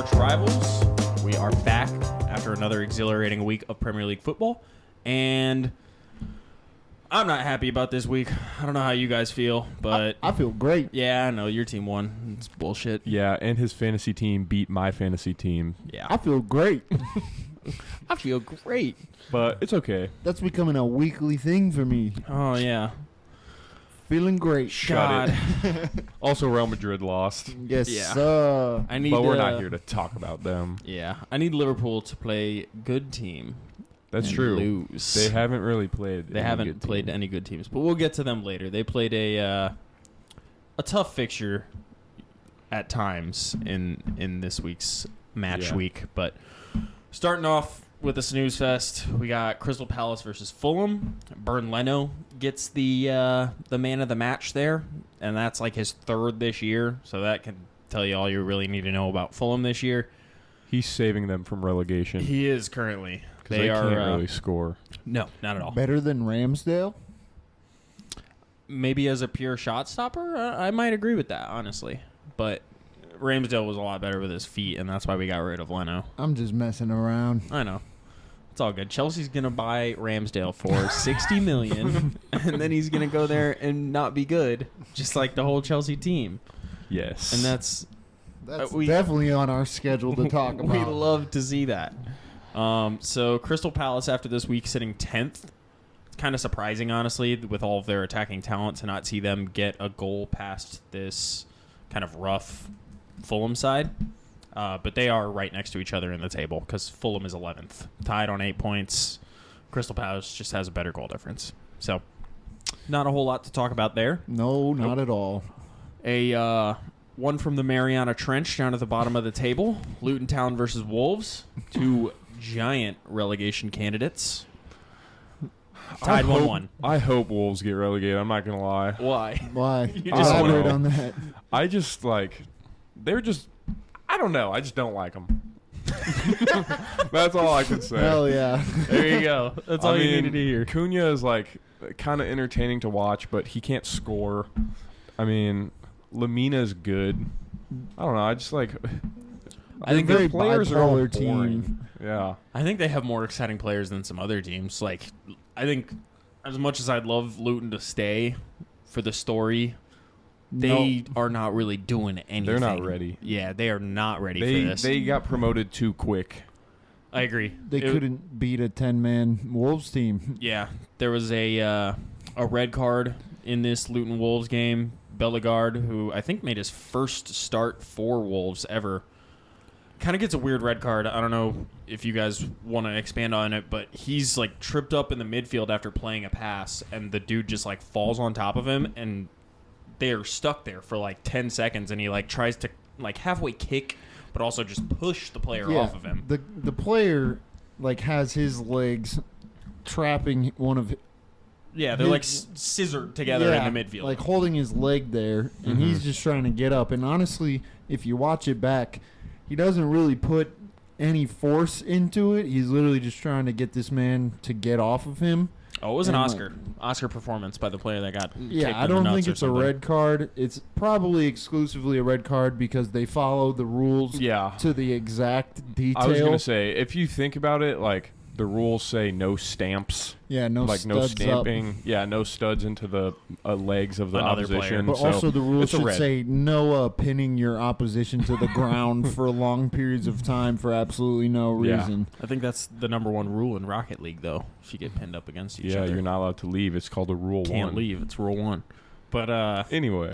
arch rivals. We are back after another exhilarating week of Premier League football, and I'm not happy about this week. I don't know how you guys feel, but I feel great. yeah, I know your team won. It's bullshit. Yeah, and his fantasy team beat my fantasy team. Yeah, I feel great. I feel great. But it's okay. That's becoming a weekly thing for me. Oh yeah, Feeling great. God. Also, Real Madrid lost. Yes, Yeah. sir. I need. But we're not here to talk about them. Yeah, I need Liverpool to play good team. That's and true. Lose. They haven't really played. They any haven't good played team. any good teams, but we'll get to them later. They played a tough fixture at times in this week's match week. But starting off with the snooze fest, we got Crystal Palace versus Fulham. Bern Leno gets the man of the match there, and that's like his third this year. So that can tell you all you really need to know about Fulham this year. He's saving them from relegation. He is currently. Because they can't really score. No, not at all. Better than Ramsdale? Maybe as a pure shot stopper, I might agree with that, honestly. But Ramsdale was a lot better with his feet, and that's why we got rid of Leno. I'm just messing around. I know. It's all good. Chelsea's going to buy Ramsdale for $60 million, and then he's going to go there and not be good, just like the whole Chelsea team. Yes. And that's we- definitely on our schedule to talk about. we love to see that. So Crystal Palace after this week sitting 10th. It's kind of surprising, honestly, with all of their attacking talent to not see them get a goal past this kind of rough Fulham side. But they are right next to each other in the table because Fulham is 11th, tied on 8 points. Crystal Palace just has a better goal difference. So not a whole lot to talk about there. No, not at all. One from the Mariana Trench down at the bottom of the table. Luton Town versus Wolves. Two giant relegation candidates. Tied 1-1. I hope Wolves get relegated. I'm not going to lie. Why? Why? You just Elaborate wanna- on that. I just, I don't know. I just don't like them. That's all I can say. Hell yeah. There you go. That's all you needed to hear. Cunha is, kind of entertaining to watch, but he can't score. I mean, Lamina's good. I don't know. I just I think their very players are all bipolar boring. team. Yeah. I think they have more exciting players than some other teams. Like, I think as much as I'd love Luton to stay for the story, they are not really doing anything. They're not ready. Yeah, they are not ready for this. They got promoted too quick. I agree. They couldn't beat a 10-man Wolves team. Yeah, there was a red card in this Luton Wolves game. Bellegarde, who I think made his first start for Wolves ever, kind of gets a weird red card. I don't know if you guys want to expand on it, but he's tripped up in the midfield after playing a pass, and the dude just falls on top of him, and they are stuck there for 10 seconds, and he tries to halfway kick, but also just push the player off of him. The player has his legs trapping one of. Yeah, they're scissored together in the midfield. Holding his leg there, and he's just trying to get up. And honestly, if you watch it back, he doesn't really put any force into it. He's literally just trying to get this man to get off of him. Oh, it was an And, Oscar performance by the player that got Yeah, kicked I in the don't nuts think or it's something. a red card. It's probably exclusively a red card because they follow the rules to the exact detail. I was going to say, if you think about it, the rules say no stamps. Yeah, no studs no up. stamping. Yeah, no studs into the legs of the Another opposition. But so also the rules it's a should red. say no pinning your opposition to the ground for long periods of time for absolutely no Yeah. reason. I think that's the number one rule in Rocket League, though. If you get pinned up against each Yeah, other, you're not allowed to leave. It's called a Rule 1. can't leave. It's Rule 1. But Anyway.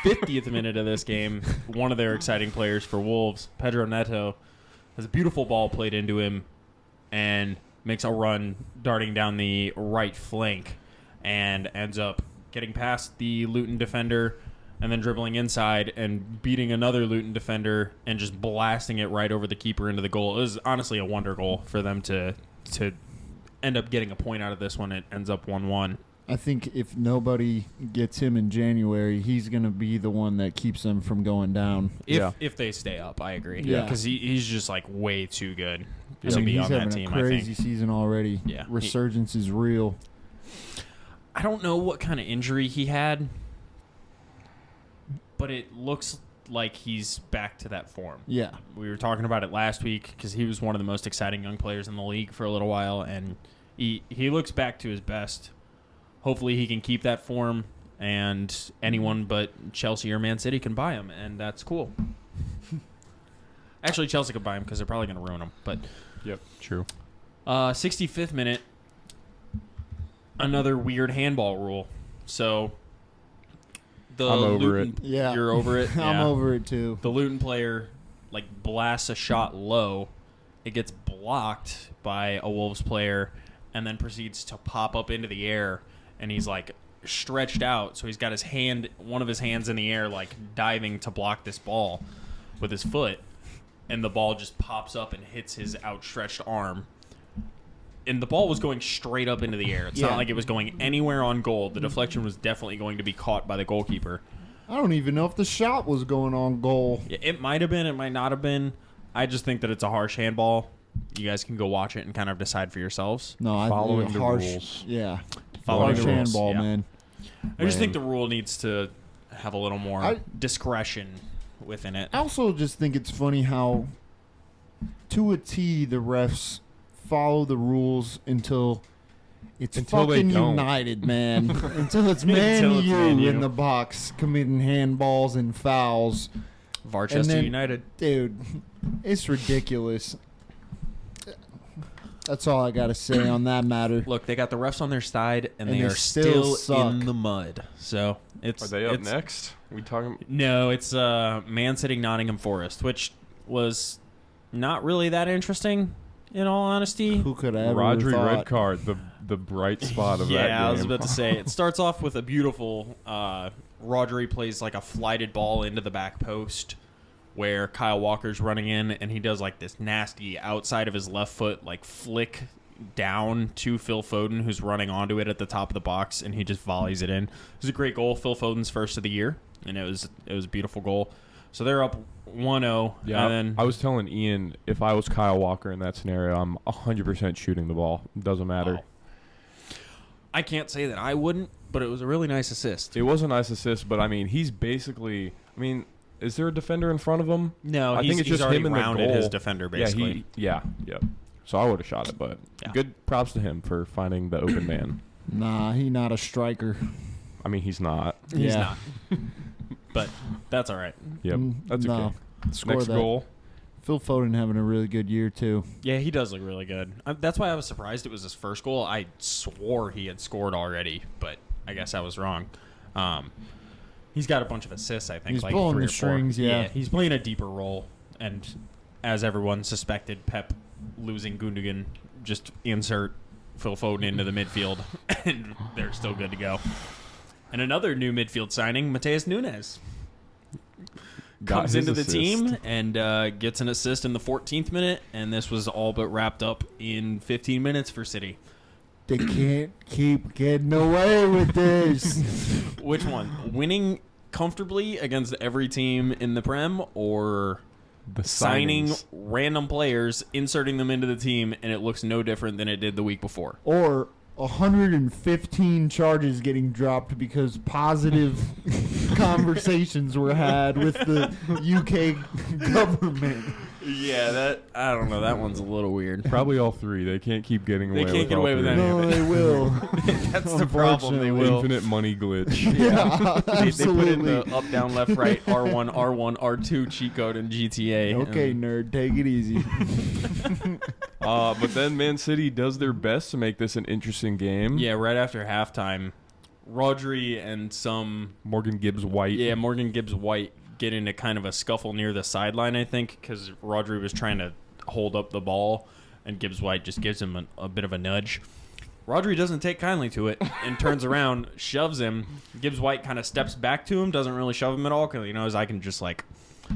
50th minute of this game, one of their exciting players for Wolves, Pedro Neto, has a beautiful ball played into him and makes a run darting down the right flank and ends up getting past the Luton defender and then dribbling inside and beating another Luton defender and just blasting it right over the keeper into the goal. It was honestly a wonder goal for them to end up getting a point out of this one. It ends up 1-1. I think if nobody gets him in January, he's going to be the one that keeps them from going down. If they stay up, I agree. Yeah. Because he's just way too good I to mean, be he's on having that team, a crazy I think. season already. Yeah. Resurgence is real. I don't know what kind of injury he had, but it looks like he's back to that form. Yeah. We were talking about it last week because he was one of the most exciting young players in the league for a little while, and he looks back to his best. Hopefully he can keep that form, and anyone but Chelsea or Man City can buy him, and that's cool. Actually, Chelsea could buy him because they're probably going to ruin him. But Yep, true. 65th minute, another weird handball rule. So the I'm over Luton, it. Yeah. You're over it? I'm Yeah. over it too. The Luton player blasts a shot low. It gets blocked by a Wolves player and then proceeds to pop up into the air, and he's stretched out, so he's got one of his hands in the air diving to block this ball with his foot, and the ball just pops up and hits his outstretched arm. And the ball was going straight up into the air. It's not like it was going anywhere on goal. The deflection was definitely going to be caught by the goalkeeper. I don't even know if the shot was going on goal. It might have been. It might not have been. I just think that it's a harsh handball. You guys can go watch it and kind of decide for yourselves. No, I Following think the harsh. rules. Yeah. Following Harsh the rules, handball, yeah. man. I just think Lame. the rule needs to have a little more discretion within it. I also just think it's funny how, to a T, the refs follow the rules until it's Until they fucking don't. United, man. Until it's Man Until it's U Man U. in the box committing handballs and fouls. Varchester then- United. Dude, it's ridiculous. That's all I got to say on that matter. Look, they got the refs on their side, and And they they are still still suck. in the mud. So it's Are they up it's- next? We talking? No, it's Man City Nottingham Forest, which was not really that interesting, in all honesty. Who could have ever Rodri thought? red card, the bright spot of that game. Yeah, I was about to say. It starts off with a beautiful Rodri plays a flighted ball into the back post where Kyle Walker's running in, and he does this nasty outside of his left foot flick down to Phil Foden, who's running onto it at the top of the box, and he just volleys it in. It was a great goal, Phil Foden's first of the year, and it was a beautiful goal. So they're up 1-0. Yeah, and then I was telling Ian, if I was Kyle Walker in that scenario, I'm 100% shooting the ball. Doesn't matter. Oh. I can't say that I wouldn't, but it was a really nice assist. It was a nice assist, but he's basically. Is there a defender in front of him? No, I think it's he's just already him and the rounded goal. his defender, basically. Yeah. So I would have shot it, but Yeah. good props to him for finding the open man. Nah, he not a striker. He's not. He's Yeah. not. But that's all right. Yep, that's no. okay. Score Next that. goal. Phil Foden having a really good year too. Yeah, he does look really good. That's why I was surprised it was his first goal. I swore he had scored already, but I guess I was wrong. He's got a bunch of assists, I think. He's pulling 3 the or 4. strings, yeah. He's playing a deeper role. And as everyone suspected, Pep losing Gundogan, just insert Phil Foden into the midfield, and they're still good to go. And another new midfield signing, Mateus Nunes. Got Comes his into the assist. team and gets an assist in the 14th minute, and this was all but wrapped up in 15 minutes for City. They can't keep getting away with this. Which one? Winning comfortably against every team in the Prem, or The signing signings. random players, inserting them into the team, and it looks no different than it did the week before? Or 115 charges getting dropped because positive conversations were had with the UK government. Yeah, I don't know. That one's a little weird. Probably all three. They can't keep getting away. They can't get all away with three. any No, of it. they will. That's the problem. They Unfortunately. will. Infinite money glitch. Yeah, They put in absolutely. the up, down, left, right, R1, R1, R2 cheat code in GTA. Okay, nerd, take it easy. But then Man City does their best to make this an interesting game. Yeah, right after halftime, Rodri and Morgan Gibbs White. Morgan Gibbs White get into kind of a scuffle near the sideline, I think, because Rodri was trying to hold up the ball, and Gibbs White just gives him a bit of a nudge. Rodri doesn't take kindly to it and turns around, shoves him. Gibbs White kind of steps back to him, doesn't really shove him at all, because he knows I can just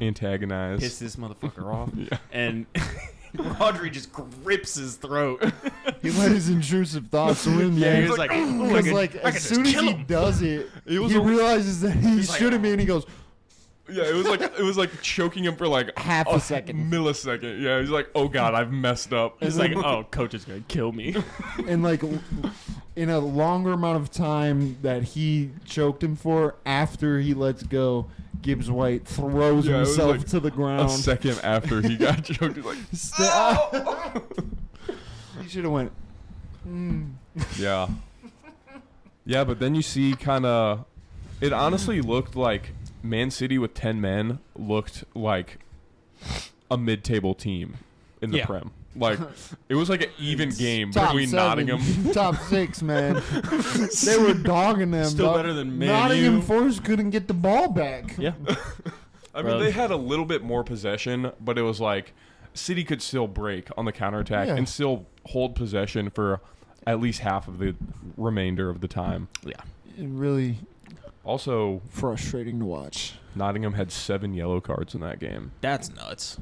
Antagonize. piss this motherfucker off. Yeah. And Rodri just grips his throat. He let his intrusive thoughts win. Yeah, man. he was like, "Ooh, Because I could as soon just as kill he him." does it, It was he a- realizes that he He's like, shouldn't be, and he goes, Yeah, it was like choking him for like Half a second. millisecond. Yeah, he's like, oh god, I've messed up. He's like, oh, coach is going to kill me. and like in a longer amount of time that he choked him for, after he lets go, Gibbs White throws Yeah, it was himself like to the A ground. second after he got choked, he's like, He should have went. yeah. Yeah, but then you see kind of, it honestly looked like Man City with 10 men looked like a mid-table team in the Prem. Like, it was like an even game Top between 7, Nottingham. top 6, man. They were dogging them. Still dog. better than Man Nottingham U. Forest couldn't get the ball back. Yeah. I Bro. mean, they had a little bit more possession, but it was like City could still break on the counterattack and still hold possession for at least half of the remainder of the time. Yeah. It really Also, frustrating to watch. Nottingham had 7 yellow cards in that game. That's nuts.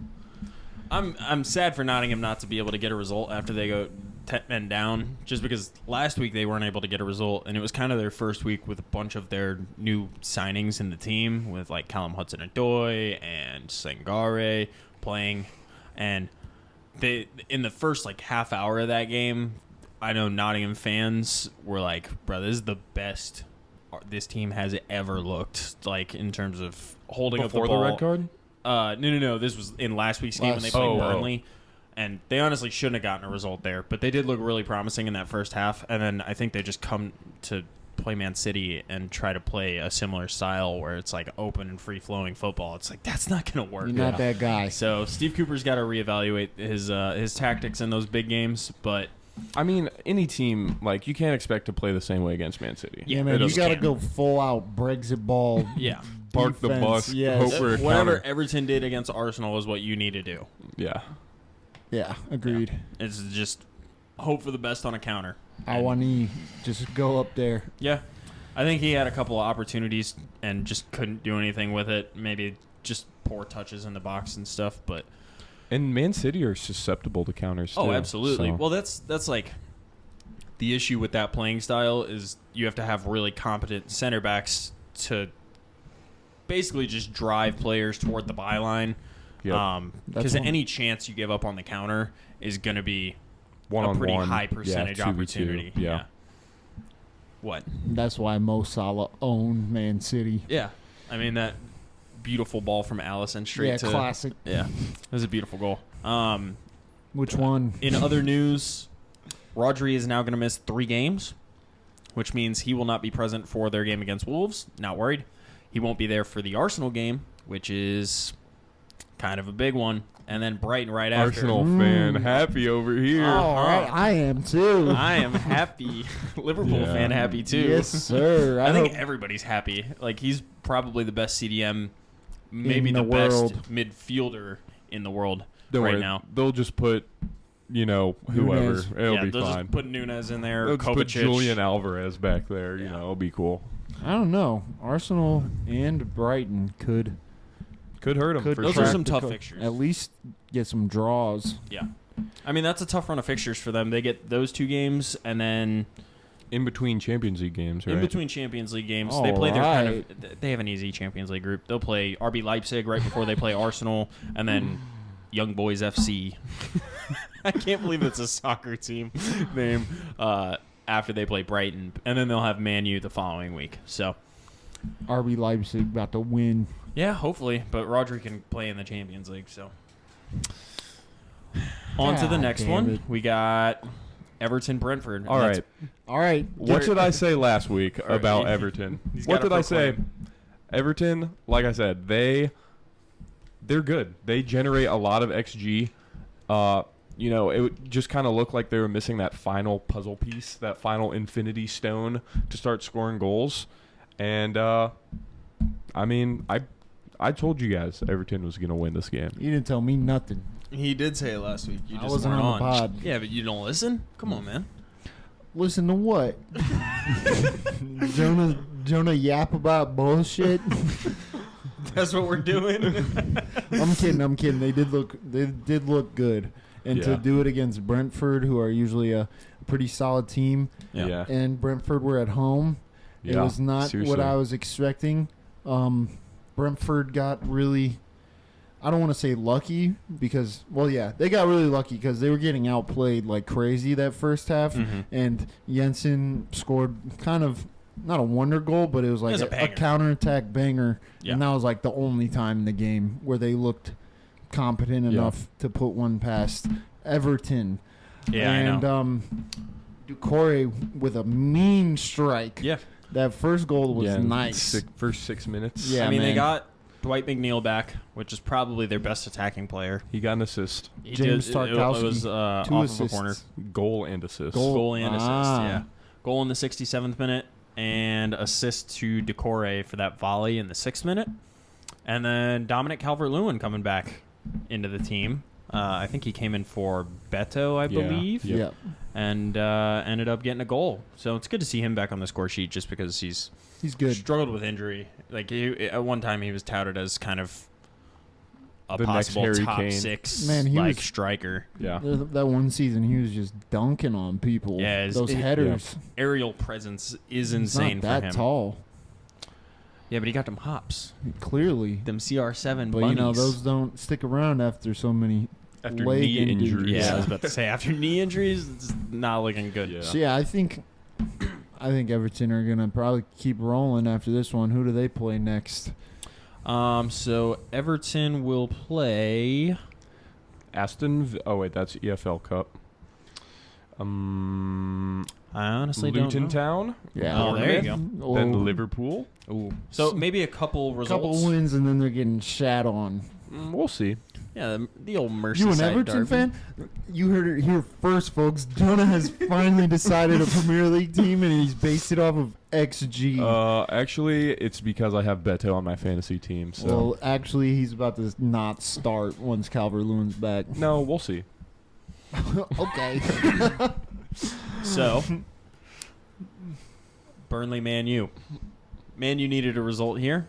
I'm sad for Nottingham not to be able to get a result after they go 10 men down, just because last week they weren't able to get a result, and it was kind of their first week with a bunch of their new signings in the team, with like Callum Hudson-Odoi and Sangare playing, and they in the first like half hour of that game, I know Nottingham fans were like, "Bro, this is the best this team has ever looked like in terms of holding Before up the ball." the red card? No. This was in last week's game when they played Burnley. And they honestly shouldn't have gotten a result there. But they did look really promising in that first half. And then I think they just come to play Man City and try to play a similar style where it's like open and free-flowing football. It's like, that's not going to work. You're not that guy. So Steve Cooper's got to reevaluate his tactics in those big games. But I mean, any team, like, you can't expect to play the same way against Man City. Yeah, man, you got to go full out Brexit ball. yeah. Park the bus, Yes. hope for a Whatever counter. Everton did against Arsenal is what you need to do. Yeah. Yeah, agreed. It's just hope for the best on a counter. Awani, just go up there. Yeah. I think he had a couple of opportunities and just couldn't do anything with it. Maybe just poor touches in the box and stuff, but And Man City are susceptible to counters, too. oh, absolutely. So. Well, that's like the issue with that playing style is you have to have really competent center backs to basically just drive players toward the byline. Yep. Because any chance you give up on the counter is going to be a pretty One-on-one. high percentage 2v2. opportunity. Yeah. What? That's why Mo Salah owned Man City. Yeah. I mean, that beautiful ball from Allison straight to... classic. Yeah. It was a beautiful goal. Which one? In other news, Rodri is now going to miss 3 games, which means he will not be present for their game against Wolves. Not worried. He won't be there for the Arsenal game, which is kind of a big one. And then Brighton right after. Arsenal fan happy over here. All right, I am too. I am happy. Liverpool Yeah. fan happy too. Yes, sir. I think hope- everybody's happy. Like, he's probably the best CDM, maybe In the the best world. midfielder in the world Don't right worry. now. They'll just put, whoever. Nunez. It'll be they'll fine. just put Nunez in there. They'll just put Kovacic. Julian Alvarez back there. You Yeah. know, it'll be cool. I don't know. Arsenal and Brighton could Could hurt them Could for Those sure. are crack some the tough co- fixtures. At least get some draws. Yeah. I mean, that's a tough run of fixtures for them. They get those 2 games, and then In between Champions League games, right? in between Champions League games, they play their Alright. they have an easy Champions League group. They'll play RB Leipzig right before they play Arsenal, and then Young Boys FC. I can't believe it's a soccer team name after they play Brighton, and then they'll have Man U the following week. So, RB Leipzig about to win. yeah, hopefully, but Rodri can play in the Champions League, so. On to the God next damn one. it. We got Everton-Brentford. All right. All right. What did I say last week about Everton? He's What gotta did I say? proclaim. Everton, like I said, they're good. They generate a lot of XG. It would just kind of look like they were missing that final puzzle piece, that final infinity stone to start scoring goals. And I mean, I told you guys Everton was going to win this game. You didn't tell me nothing. He did say it last week. You I just wasn't weren't on the pod. Yeah, but you don't listen? Come on, man. Listen to what? Jonah yap about bullshit. That's what we're doing. I'm kidding. They did look good. And to Yeah. do it against Brentford, who are usually a pretty solid team, Yeah. and Brentford were at home, it was not seriously. what I was expecting. Brentford got really, I don't want to say lucky because, well, yeah, they got really lucky because they were getting outplayed like crazy that first half, Mhm. and Jensen scored kind of not a wonder goal, but it was like was a a banger. counterattack banger. Yeah. And that was like the only time in the game where they looked competent enough to put one past Everton. Yeah, and I know. Doucouré with a mean strike. Yeah. That first goal was in nice. First 6 minutes. Yeah, I mean, they man. got Dwight McNeil back, which is probably their best attacking player. He got an assist. He James did, Tarkowski, it was 2 off of a assists. corner. Goal and assist. Goal and assist, Ah. yeah. Goal in the 67th minute and assist to Doucouré for that volley in the 6th minute. And then Dominic Calvert-Lewin coming back into the team. I think he came in for Beto, I Yeah. believe, Yep. Yep. and ended up getting a goal. So it's good to see him back on the score sheet just because he's He's good. struggled with injury. Like at one time, he was touted as kind of a The next possible Harry top Kane. 6 Man, he like was- striker. Yeah. That one season, he was just dunking on people. Yeah, those headers. Aerial presence is He's insane not that for him. tall, Yeah, but he got them hops, clearly. them CR7 But bunnies. you know, those don't stick around after so many After leg knee injuries. injuries. Yeah, I was about to say after knee injuries, it's not looking good. Yeah. So yeah, I think Everton are gonna probably keep rolling after this one. Who do they play next? So Everton will play. Oh wait, that's EFL Cup. I honestly Luton don't know. Town. Yeah. Oh, there you go. Oh, Then Liverpool. Ooh. So maybe a couple results. couple wins and then they're getting shat on. We'll see. Yeah, the old Merseyside You an Everton derby. fan? You heard it here first, folks. Jonah has finally decided a Premier League team, and he's based it off of XG. Actually, it's because I have Beto on my fantasy team. So Well, actually, he's about to not start once Calvert-Lewin's back. no, we'll see. Okay. So Burnley, Man U. Man U needed a result here,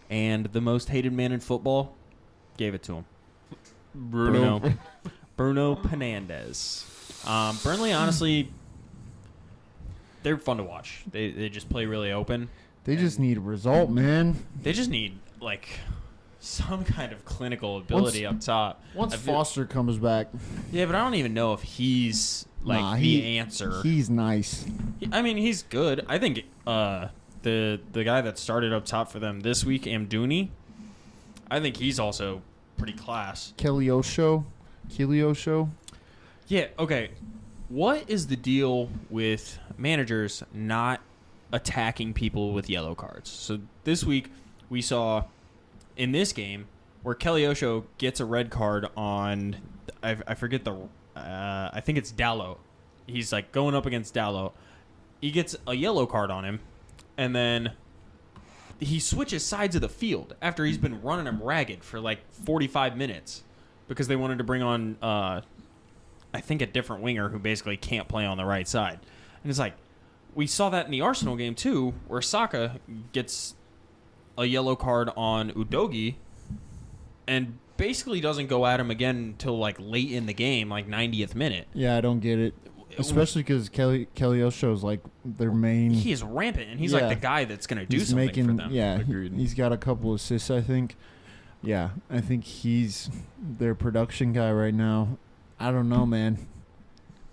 and the most hated man in football gave it to him. Bruno Fernandes. Burnley, honestly, they're fun to watch. They just play really open. They just need a result, man. They just need like some kind of clinical ability up top. Once I feel- Foster comes back, Yeah, but I don't even know if he's like nah, the answer. He's nice. I mean, he's good. I think the guy that started up top for them this week, Amdouni, I think he's also pretty class. Kiliosho. Yeah, okay. What is the deal with managers not attacking people with yellow cards? So this week we saw in this game where Kelly Osho gets a red card on, I forget I think it's Dallo. He's like going up against Dallo. He gets a yellow card on him, and then he switches sides of the field after he's been running him ragged for like 45 minutes because they wanted to bring on, I think, a different winger who basically can't play on the right side. And it's like, we saw that in the Arsenal game too, where Saka gets a yellow card on Udogie and basically doesn't go at him again until like late in the game, like 90th minute. Yeah, I don't get it. Especially because Kiliosho is like their main. He is rampant, and he's Yeah. like the guy that's going to do He's something making, for them. Yeah, Agreed. he's got a couple assists, I think. Yeah, I think he's their production guy right now. I don't know, man.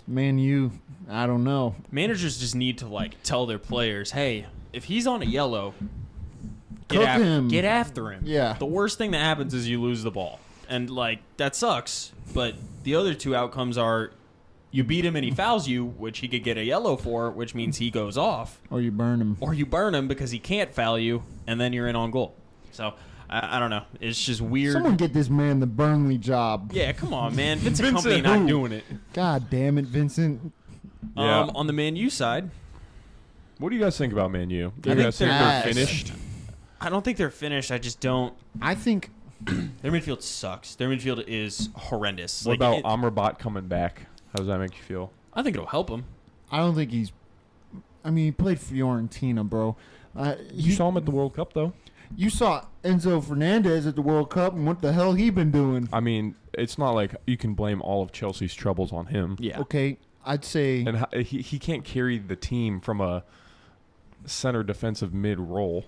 Man U, I don't know. Managers just need to like tell their players, hey, if he's on a yellow, Cook him. get after him. Yeah. The worst thing that happens is you lose the ball. And like that sucks, but the other two outcomes are you beat him and he fouls you, which he could get a yellow for, which means he goes off, Or you burn him. or you burn him because he can't foul you, and then you're in on goal. So I don't know. It's just weird. Someone get this man the Burnley job. Yeah, come on, man. Vincent Vincent Company not who? doing it. God damn it, Vincent. Yeah. On the Man U side, What do you guys think about Man U? Do I you think guys think they're they're ass. finished? I don't think they're finished. I just don't. I think Their midfield sucks. Their midfield is horrendous. What about Amrabat coming back? How does that make you feel? I think it'll help him. I don't think he's. I mean, he played Fiorentina, bro. You saw him at the World Cup, though. You saw Enzo Fernandez at the World Cup, and what the hell he been doing? I mean, it's not like you can blame all of Chelsea's troubles on him. Yeah. Okay, I'd say And he can't carry the team from a center defensive mid role.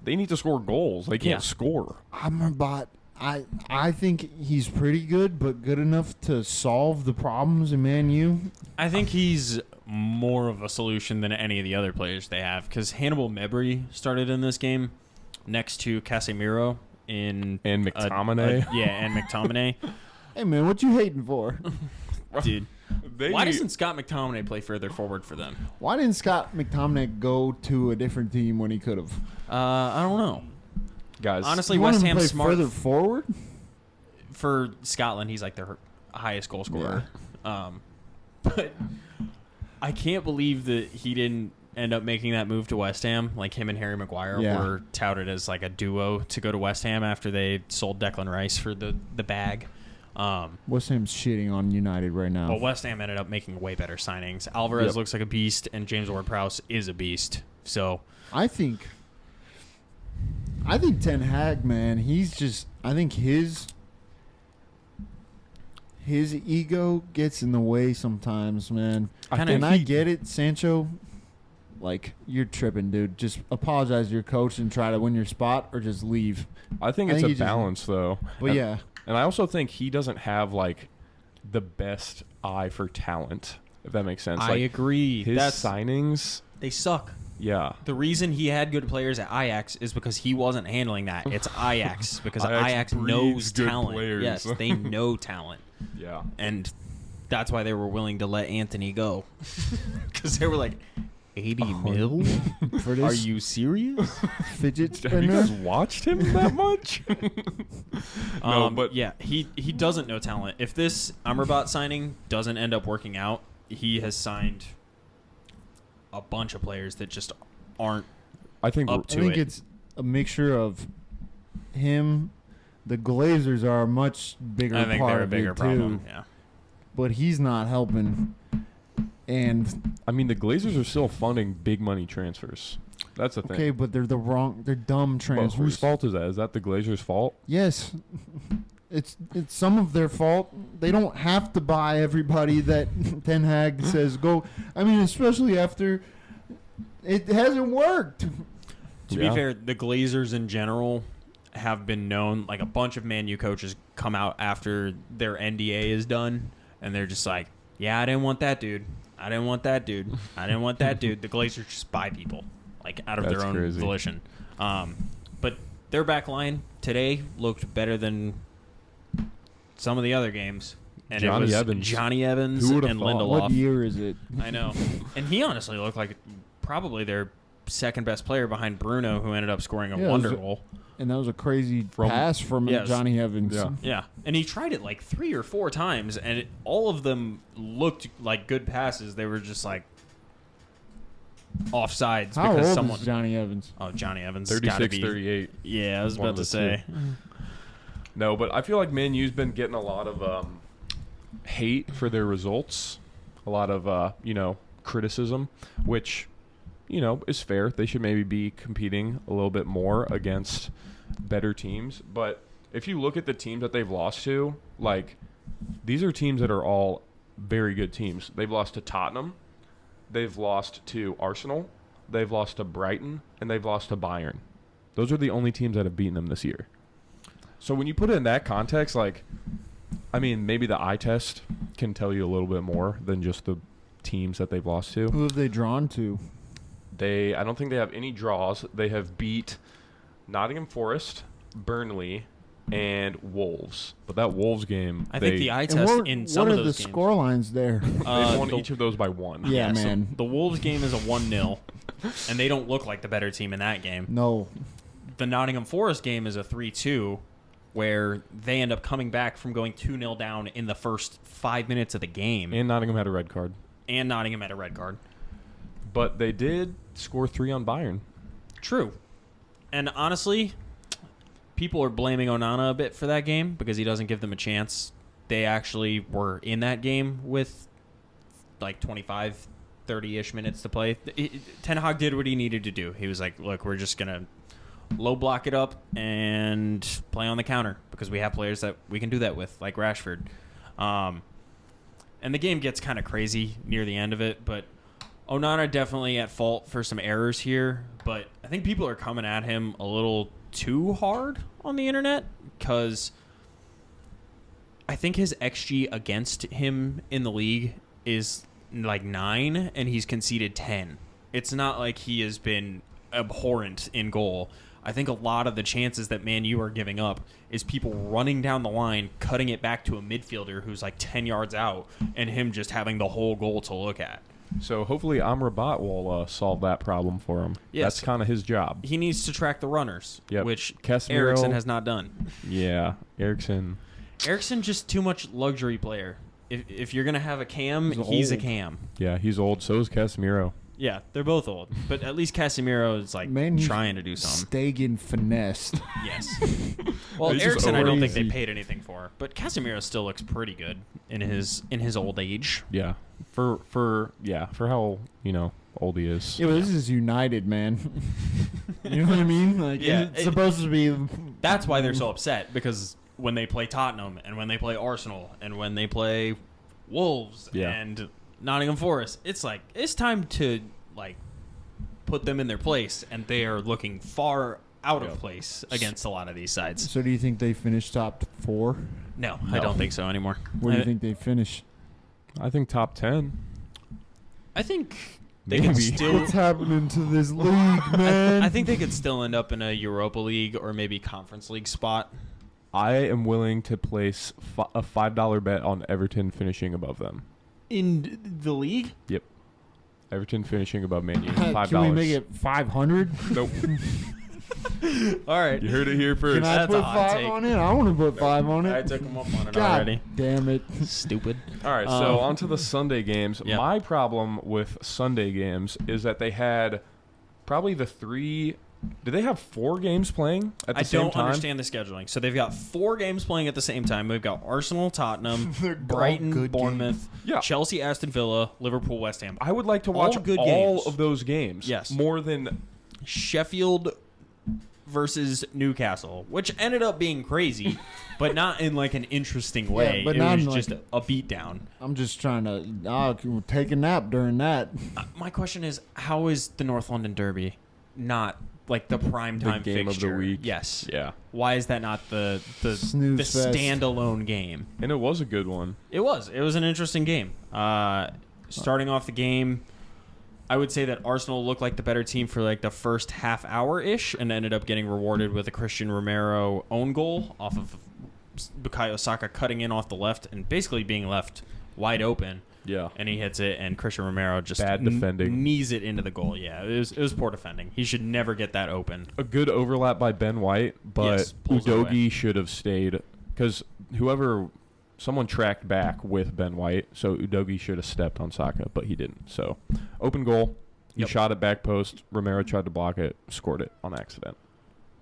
They need to score goals. They can't Yeah. score. Amrabat I think he's pretty good, but good enough to solve the problems in Man U. I think he's more of a solution than any of the other players they have because Hannibal Mejbri started in this game next to Casemiro and McTominay. And McTominay. Hey, man, what you hating for? Dude. Why doesn't Scott McTominay play further forward for them? Why didn't Scott McTominay go to a different team when he could have? I don't know. Guys, honestly, you West want him to Ham's play smart. further forward? For Scotland, he's like their highest goal scorer. But I can't believe that he didn't end up making that move to West Ham. Like him and Harry Maguire were touted as like a duo to go to West Ham after they sold Declan Rice for the bag. West Ham's shitting on United right now. Well, West Ham ended up making way better signings. Alvarez looks like a beast, and James Ward-Prowse is a beast. So I think Ten Hag, man, I think his ego gets in the way sometimes, man. I get it, Sancho. Like, you're tripping, dude. Just apologize to your coach and try to win your spot or just leave. I think it's a balance, though. But yeah. And I also think he doesn't have, like, the best eye for talent, if that makes sense. I agree. His signings, they suck. Yeah. The reason he had good players at Ajax is because he wasn't handling that. It's Ajax because Ajax knows talent. Players. Yes, they know talent. Yeah. And that's why they were willing to let Anthony go. Because they were like, 80 mil? For this Are you serious? fidget Have you spinner? guys watched him that much? No, but yeah, he doesn't know talent. If this Amrabat signing doesn't end up working out, he has signed a bunch of players that just aren't I think up to I think it. it's a mixture of him. The Glazers are a much bigger I think part they're a of bigger it problem. too, Yeah. but he's not helping. And I mean, the Glazers are still funding big money transfers. That's the thing. okay, but they're dumb But transfers. whose fault is that? Is that the Glazers' fault? Yes, it's some of their fault. They don't have to buy everybody that Ten Hag says go. I mean, especially after it hasn't worked. To be fair, the Glazers in general have been known, like a bunch of Man U coaches come out after their NDA is done, and they're just like, yeah, I didn't want that dude. I didn't want that dude. I didn't want that dude. The Glazers just buy people, like out of That's their own crazy. volition. But their back line today looked better than some of the other games. And Johnny it was Evans. Johnny Evans Who and would've thought? What Lindelof. year is it? I know. And he honestly looked like probably their second best player behind Bruno, who ended up scoring a Yeah, wonder it was goal. And that was a crazy pass from Yes. Johnny Evans. Yeah. Yeah, and he tried it like 3 or 4 times, and all of them looked like good passes. They were just like offsides How because old someone. is Johnny Evans? Oh, Johnny Evans. 36, gotta be, 38. Yeah, I was One about of to the say. No, but I feel like Man U's been getting a lot of hate for their results, a lot of criticism, which is fair. They should maybe be competing a little bit more against better teams. But if you look at the teams that they've lost to, like these are teams that are all very good teams. They've lost to Tottenham, they've lost to Arsenal, they've lost to Brighton, and they've lost to Bayern. Those are the only teams that have beaten them this year. So when you put it in that context, like, I mean, maybe the eye test can tell you a little bit more than just the teams that they've lost to. Who have they drawn to? I don't think they have any draws. They have beat Nottingham Forest, Burnley, and Wolves. But that Wolves game, I think the eye And test in some what of are the those games. score lines there? they've won the- each of those by one. Yeah, so man. the Wolves game is a 1-0, and they don't look like the better team in that game. No. The Nottingham Forest game is a 3-2, where they end up coming back from going 2-0 down in the first 5 minutes of the game. And Nottingham had a red card. And Nottingham had a red card. But they did score 3 on Bayern. True. And honestly, people are blaming Onana a bit for that game because he doesn't give them a chance. They actually were in that game with like 25, 30-ish minutes to play. Ten Hag did what he needed to do. He was like, look, we're just going to low block it up and play on the counter because we have players that we can do that with, like Rashford. And the game gets kind of crazy near the end of it, but Onana definitely at fault for some errors here, but I think people are coming at him a little too hard on the internet because I think his XG against him in the league is like 9, and he's conceded 10. It's not like he has been abhorrent in goal. I think a lot of the chances that Man U are giving up is people running down the line, cutting it back to a midfielder who's like 10 yards out, and him just having the whole goal to look at. So hopefully Amrabat will solve that problem for him. Yes. That's kind of his job. He needs to track the runners, which Casemiro, Eriksen has not done. Yeah, Eriksen just too much luxury player. If you're going to have a cam, he's a cam. Yeah, he's old. So is Casemiro. Yeah, they're both old. But at least Casemiro is like trying to do something. Stegen finessed. Yes. Well, He's just Eriksen I don't think they crazy. paid anything for. But Casemiro still looks pretty good in his old age. Yeah, for how old he is. Yeah, but this is United, man. You know what I mean? Like, Yeah, it's supposed to be. That's why they're so upset, because when they play Tottenham and when they play Arsenal and when they play Wolves and Nottingham Forest, it's like it's time to like put them in their place, and they are looking far out of place against a lot of these sides. So do you think they finish top 4? No, I don't think so anymore. Where do you think they finish? I think top 10. I think they could Maybe. still. What's happening to this league, man? I think they could still end up in a Europa League or maybe Conference League spot. I am willing to place a $5 bet on Everton finishing above them. In the league? Yep. Everton finishing above Man U. $5. Can we make it 500? Nope. All right. You heard it here first. Can I That's put a hot 5 take. on it? I want to put 5 on it. I took them up on it God already. damn it. Stupid. All right, so on to the Sunday games. Yep. My problem with Sunday games is that they had probably the 3. Did they have 4 games playing at the same time? I don't understand the scheduling. So they've got 4 games playing at the same time. We've got Arsenal, Tottenham, They're all Brighton, good Bournemouth, Yeah. Chelsea, Aston Villa, Liverpool, West Ham. I would like to All watch good all games. of those games. Yes. More than Sheffield versus Newcastle, which ended up being crazy, but not in like an interesting way. but it not was in, like- just a beatdown. I'm just trying to take a nap during that. My question is, how is the North London Derby not like the prime time the game fixture? of the week. Yes. Yeah. Why is that not the Snooze fest. standalone game? And it was a good one. It was an interesting game. Starting off the game, I would say that Arsenal looked like the better team for like the first half hour ish, and ended up getting rewarded with a Christian Romero own goal off of Bukayo Saka cutting in off the left and basically being left wide open. Yeah. And he hits it, and Christian Romero just Bad defending. knees it into the goal. Yeah, it was poor defending. He should never get that open. A good overlap by Ben White, but Yes, pulls it away. Udogie should have stayed because someone tracked back with Ben White, so Udogie should have stepped on Saka, but he didn't. So open goal, he Yep. shot it back post. Romero tried to block it, scored it on accident.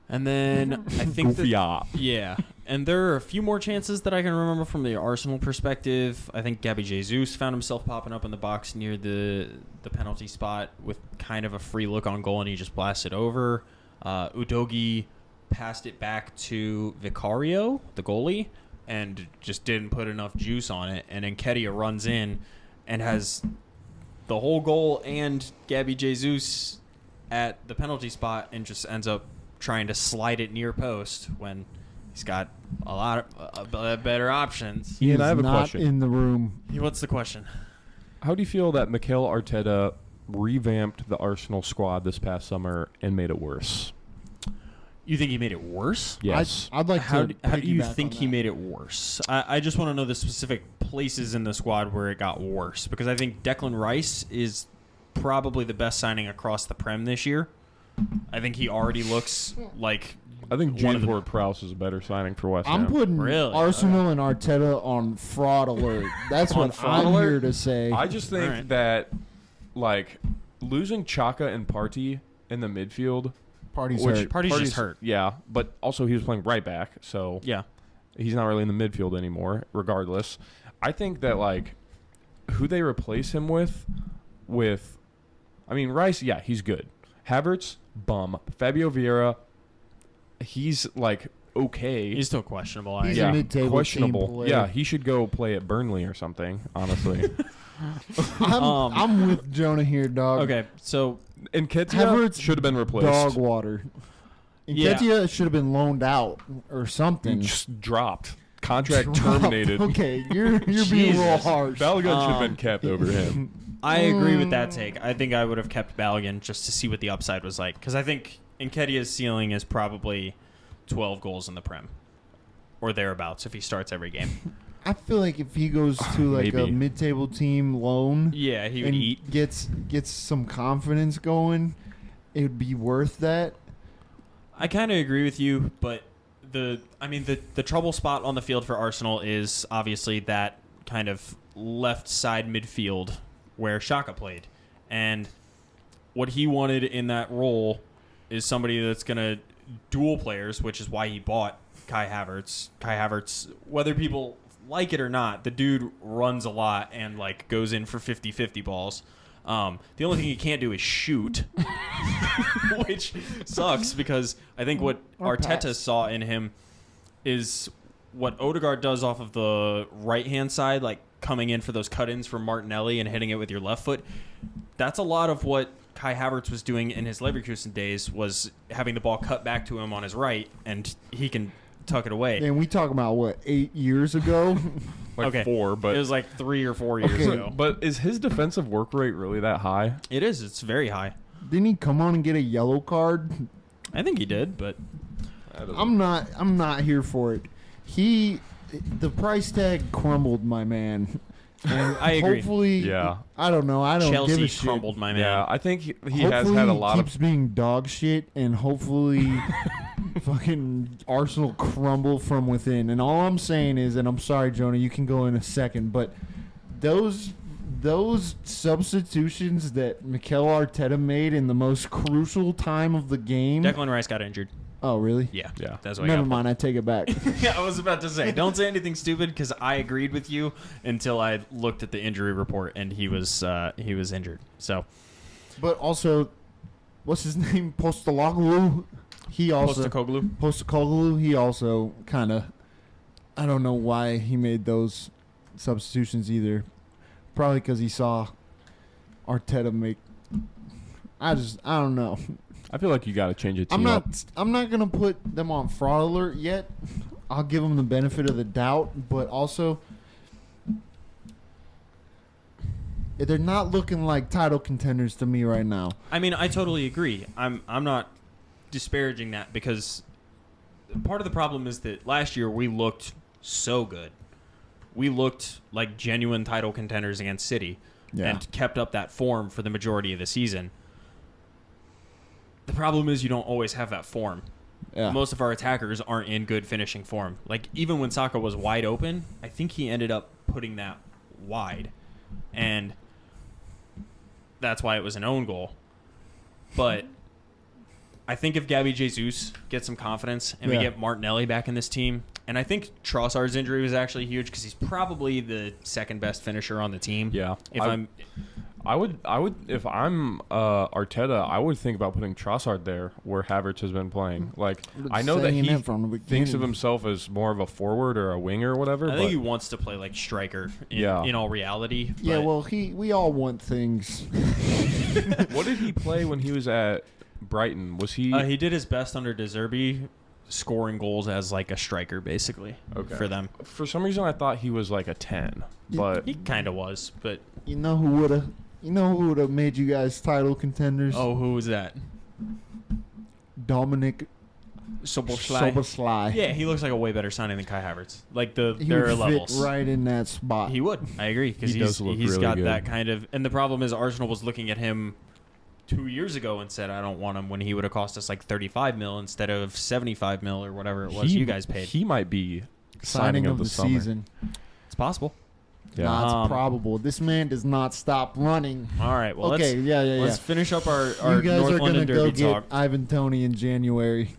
And then I think Goofy that, op. yeah, and there are a few more chances that I can remember from the Arsenal perspective. I think Gabby Jesus found himself popping up in the box near the penalty spot with kind of a free look on goal, and he just blasted over. Udogie passed it back to Vicario, the goalie, and just didn't put enough juice on it. And Nketiah runs in and has the whole goal and Gabby Jesus at the penalty spot, and just ends up trying to slide it near post when he's got a lot of better options. Ian, He's I have a not question. in the room. What's the question? How do you feel that Mikel Arteta revamped the Arsenal squad this past summer and made it worse? You think he made it worse? Yes. I'd like How to. do you piggyback think on he that. made it worse? I just want to know the specific places in the squad where it got worse, because I think Declan Rice is probably the best signing across the Prem this year. I think he already looks like I think one James of the- Ward-Prowse is a better signing for West Ham. I'm putting Really? Arsenal and Arteta on fraud alert. That's On what fraud I'm alert? here to say. I just think Alright. that, like, losing Chaka and Partey in the midfield, Party's which hurt. Partey's just hurt. Yeah, but also he was playing right back, so Yeah. he's not really in the midfield anymore. Regardless, I think that like who they replace him with, I mean Rice, yeah, he's good. Havertz, bum. Fabio Vieira, he's like okay. He's still questionable. He's I a yeah, mid-table questionable. team player. Yeah, he should go play at Burnley or something. Honestly, I'm with Jonah here, dog. Okay, so and Nketiah Havertz, should have been replaced. Dog water. Nketiah should have been loaned out or something. Just dropped. Contract terminated. Okay, you're being real harsh. Balogun should have been kept over him. I agree with that take. I think I would have kept Balogun just to see what the upside was like. Because I think Nketiah's ceiling is probably 12 goals in the Prem. Or thereabouts if he starts every game. I feel like if he goes to like a Maybe. mid-table team loan, Yeah, he would and eat. gets some confidence going, it would be worth that. I kind of agree with you, but the trouble spot on the field for Arsenal is obviously that kind of left side midfield where Xhaka played. And what he wanted in that role is somebody that's going to dual players, which is why he bought Kai Havertz. Kai Havertz, whether people like it or not, the dude runs a lot and like goes in for 50-50 balls. The only thing he can't do is shoot, which sucks because I think what Or Arteta pass. saw in him is what Odegaard does off of the right-hand side, like coming in for those cut-ins from Martinelli and hitting it with your left foot. That's a lot of what Kai Havertz was doing in his Leverkusen days, was having the ball cut back to him on his right, and he can tuck it away. And we talk about, what, 8 years ago? Like Okay. 4, but It was like 3 or 4 years Okay. ago. but is his defensive work rate really that high? It is. It's very high. Didn't he come on and get a yellow card? I think he did, but I'm not here for it. The price tag crumbled, my man. And I agree. Hopefully, Yeah. I don't know. I don't give Chelsea a shit. crumbled, my man. Yeah, I think he Hopefully has had a lot he of. keeps being dog shit, and hopefully fucking Arsenal crumble from within. And all I'm saying is, and I'm sorry, Jonah, you can go in a second, but those substitutions that Mikel Arteta made in the most crucial time of the game. Declan Rice got injured. Oh, really? Yeah. Yeah. That's what I Never got. mind. I take it back. Yeah, I was about to say, don't say anything stupid because I agreed with you until I looked at the injury report and he was injured. So But also, what's his name? Postecoglou. He also Postecoglou. He also kind of. I don't know why he made those substitutions either. Probably because he saw Arteta make. I don't know. I feel like you got to change it. I'm not gonna put them on fraud alert yet. I'll give them the benefit of the doubt, but also they're not looking like title contenders to me right now. I mean, I totally agree. I'm not disparaging that because part of the problem is that last year we looked so good. We looked like genuine title contenders against City and kept up that form for the majority of the season. The problem is you don't always have that form. Yeah. Most of our attackers aren't in good finishing form. Like, even when Saka was wide open, I think he ended up putting that wide. And that's why it was an own goal. But I think if Gabby Jesus gets some confidence and we get Martinelli back in this team, and I think Trossard's injury was actually huge because he's probably the second best finisher on the team. Yeah. I would if I'm Arteta, I would think about putting Trossard there where Havertz has been playing. Like, I know that he thinks of himself as more of a forward or a winger or whatever. I think he wants to play like striker in all reality. Yeah, but- well, we all want things. What did he play when he was at Brighton? Was he? He did his best under De Zerbi, scoring goals as like a striker, basically, for them. For some reason, I thought he was like a 10, but He kind of was, but You know who would have made you guys title contenders? who was that? Dominic Soboslai. Soboslai. Yeah, he looks like a way better signing than Kai Havertz. Like He there are would levels. fit right in that spot. He would. I agree because He does look he's really got good. that kind of. And the problem is Arsenal was looking at him 2 years ago and said, "I don't want him," when he would have cost us like 35 mil instead of 75 mil or whatever it was you guys paid. He might be Signing of the summer. season. It's possible. Yeah. Nah, it's Um, probable. This man does not stop running. All right. Well, Okay, let's finish up our You guys North are London gonna go Derby get talk. Ivan Toney in January.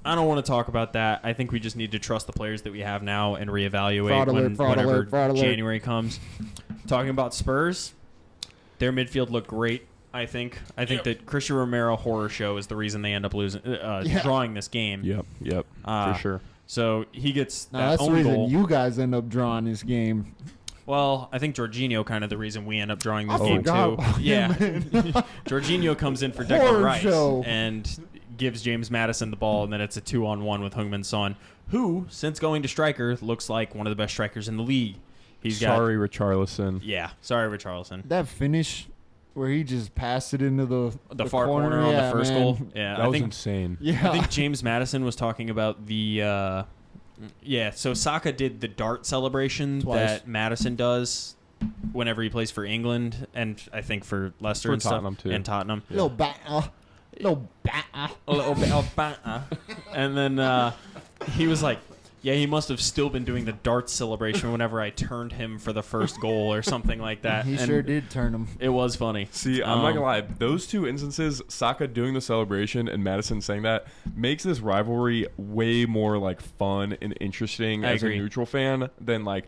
I don't want to talk about that. I think we just need to trust the players that we have now and reevaluate Fraud alert, fraud whenever alert, fraud alert. January comes. Talking about Spurs, their midfield looked great. I think that Christian Romero horror show is the reason they end up losing, drawing this game. Yep, for sure. So he gets Now that that's the own reason goal. you guys end up drawing this game. Well, I think Jorginho kind of the reason we end up drawing this I game forgot too. about him, Yeah, man. Jorginho comes in for Declan Horror Rice show. and gives James Madison the ball, and then it's a 2-on-1 with Heung-min Son, who, since going to striker, looks like one of the best strikers in the league. Sorry, Richarlison. Yeah, sorry, Richarlison. That finish where he just passed it into the far corner on the first goal. Yeah, That was insane. Yeah. I think James Madison was talking about the so Saka did the dart celebration Twice. that Madison does whenever he plays for England, and I think for Leicester For and Tottenham, stuff, too. and Tottenham. Little batter. Little batter. A little bit of banter. And then he was like, yeah, he must have still been doing the darts celebration whenever I turned him for the first goal or something like that. He And sure did turn him. It was funny. See, I'm not gonna lie. Those two instances, Saka doing the celebration and Madison saying that, makes this rivalry way more like fun and interesting I as agree. a neutral fan than like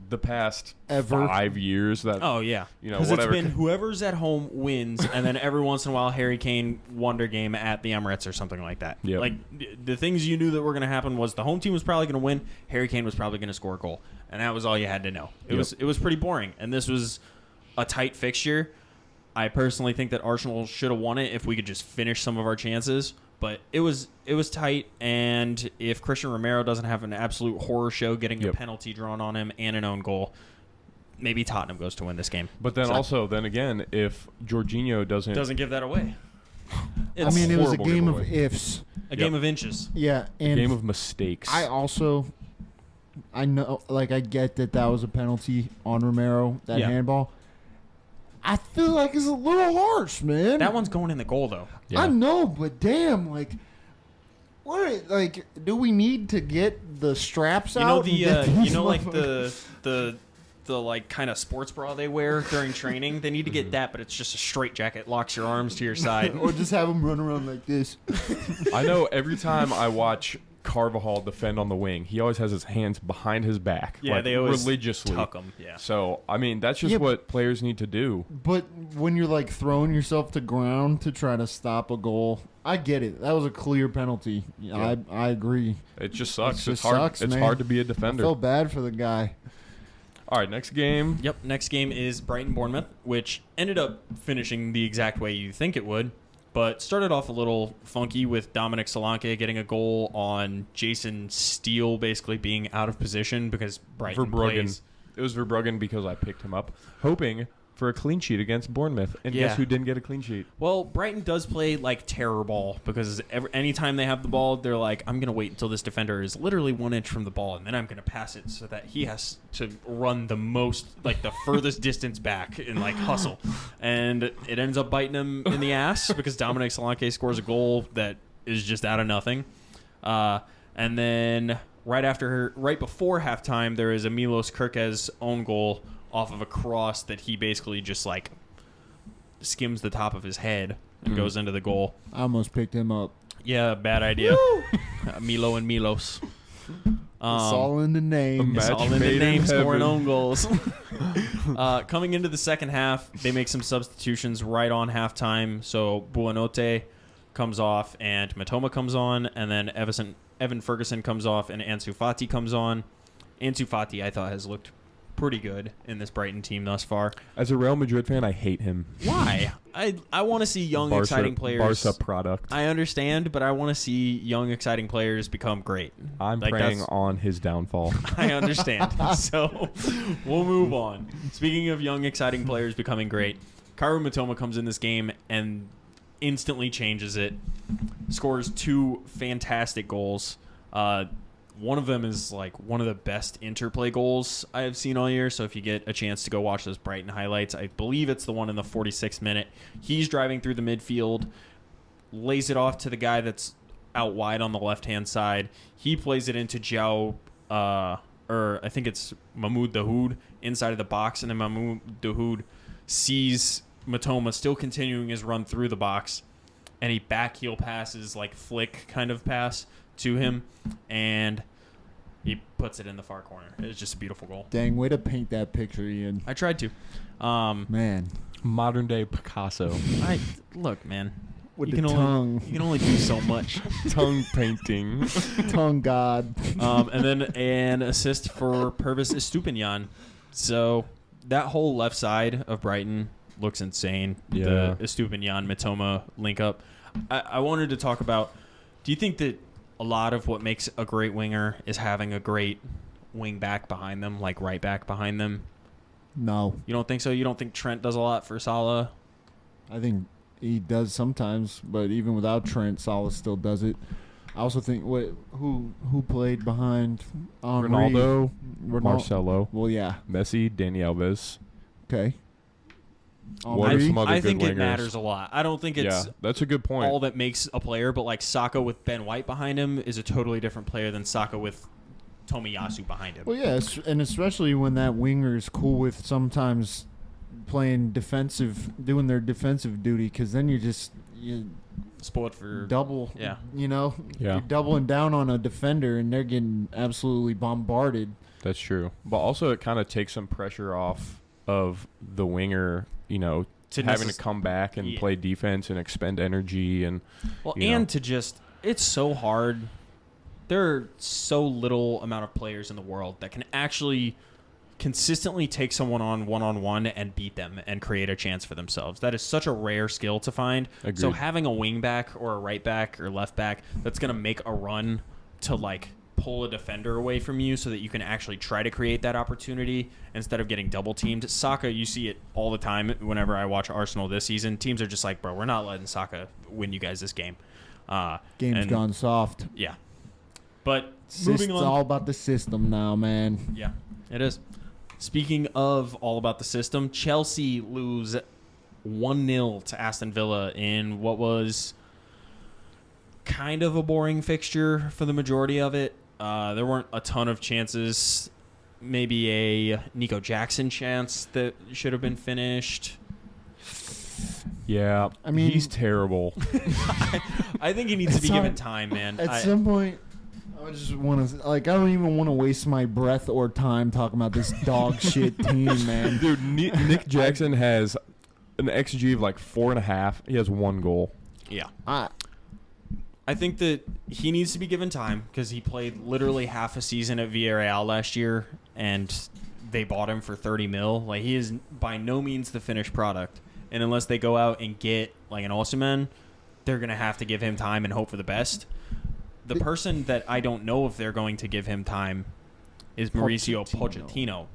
the past Ever. 5 years. That Oh, yeah. You know, Because it's whatever. been whoever's at home wins, and then every once in a while, Harry Kane wonder game at the Emirates or something like that. Yep. Like, the things you knew that were going to happen was the home team was probably going to win, Harry Kane was probably going to score a goal. And that was all you had to know. It was pretty boring. And this was a tight fixture. I personally think that Arsenal should have won it if we could just finish some of our chances. But it was tight, and if Christian Romero doesn't have an absolute horror show getting a penalty drawn on him and an own goal, maybe Tottenham goes to win this game. But then then again, if Jorginho doesn't Give that away. I mean, it was a horrible game of giveaway. ifs. A game of inches. Yeah, and game of mistakes. I know, like, I get that was a penalty on Romero, that handball. I feel like it's a little harsh, man. That one's going in the goal, though. Yeah. I know, but damn, like, do we need to get the straps You know out? the like kind of sports bra they wear during training. They need to get that, but it's just a straight jacket, locks your arms to your side. or just have them run around like this. I know every time I watch Carvajal defend on the wing, he always has his hands behind his back. Yeah, like, they always religiously tuck them. Yeah. So I mean, that's just Yeah, what players need to do. But when you're like throwing yourself to ground to try to stop a goal, I get it. That was a clear penalty. Yeah. I agree. It just sucks. just It's hard. sucks, It's man. hard to be a I defender. felt bad for the guy. All right, next game. Yep. Next game is Brighton-Bournemouth, which ended up finishing the exact way you think it would, but started off a little funky with Dominic Solanke getting a goal on Jason Steele basically being out of position because Brighton plays. It was Verbruggen because I picked him up, hoping for a clean sheet against Bournemouth. And Yeah. guess who didn't get a clean sheet? Well, Brighton does play like terror ball because anytime they have the ball, they're like, I'm going to wait until this defender is literally 1 inch from the ball, and then I'm going to pass it so that he has to run the most, like the furthest distance back and like hustle. And it ends up biting him in the ass because Dominic Solanke scores a goal that is just out of nothing. And then right before halftime, there is a Milos Kerkez own goal off of a cross that he basically just like skims the top of his head and goes into the goal. I almost picked him up. Yeah, bad idea. Milo and Milos. It's all in the name. It's Match all in the made in name, scoring heaven. own goals. Coming into the second half, they make some substitutions right on halftime. So Buonanotte comes off and Matoma comes on, and then Evan Ferguson comes off and Ansu Fati comes on. Ansu Fati, I thought, has looked pretty good in this Brighton team thus far. As a Real Madrid fan, I hate him. Why? I want to see young, exciting players. Barca product. I understand, but I want to see young, exciting players become great. I'm Like, praying that's- on his downfall. I understand. So we'll move on. Speaking of young, exciting players becoming great, Kaoru Mitoma comes in this game and instantly changes it. Scores 2 fantastic goals. One of them is like one of the best interplay goals I have seen all year. So if you get a chance to go watch those Brighton highlights, I believe it's the one in the 46th minute. He's driving through the midfield, lays it off to the guy that's out wide on the left-hand side. He plays it into or I think it's Mahmoud Dahoud inside of the box, and then Mahmoud Dahoud sees Matoma still continuing his run through the box, and he backheel passes, like flick kind of pass to him, and he puts it in the far corner. It's just a beautiful goal. Dang, way to paint that picture, Ian. I tried to. Man. Modern day Picasso. Look, man. With You the can tongue. you can only do so much. Tongue painting. Tongue god. And then an assist for Purvis Estupiñán. So that whole left side of Brighton looks insane. Yeah. The Estupiñán Mitoma link up. I wanted to talk about, do you think that a lot of what makes a great winger is having a great wing back behind them, like right back behind them? No. You don't think so? You don't think Trent does a lot for Salah? I think he does sometimes, but even without Trent, Salah still does it. I also think who played behind Henry? Ronaldo, Marcelo, Well, yeah. Messi, Dani Alves. Okay. What are some other I good think it wingers? matters a lot. I don't think it's that's a good point. all that makes a player, but like Saka with Ben White behind him is a totally different player than Saka with Tomiyasu behind him. Well, yeah, and especially when that winger is cool with sometimes playing defensive, doing their defensive duty, because then you Spoiled for double. Yeah. You're doubling down on a defender, and they're getting absolutely bombarded. That's true. But also it kind of takes some pressure off of the winger, having to come back and play defense and expend energy it's so hard. There are so little amount of players in the world that can actually consistently take someone on one-on-one and beat them and create a chance for themselves. That is such a rare skill to find. Agreed. So having a wing back or a right back or left back that's going to make a run to like pull a defender away from you so that you can actually try to create that opportunity instead of getting double teamed. Saka, you see it all the time whenever I watch Arsenal this season. Teams are just like, bro, we're not letting Saka win you guys this game. Game's gone soft. Yeah. But It's all about the system now, man. Yeah, it is. Speaking of all about the system, Chelsea lose 1-0 to Aston Villa in what was kind of a boring fixture for the majority of it. There weren't a ton of chances. Maybe a Nico Jackson chance that should have been finished. Yeah, I mean, he's terrible. I think he needs to be given time, man. At some point, I just want to, I don't even want to waste my breath or time talking about this dog shit team, man. Dude, Nick Jackson has an XG of like 4.5. He has 1 goal. Yeah. I think that he needs to be given time because he played literally half a season at Villarreal last year, and they bought him for 30 mil. Like, he is by no means the finished product. And unless they go out and get like an Osimhen, they're going to have to give him time and hope for the best. The person that I don't know if they're going to give him time is Mauricio Pochettino.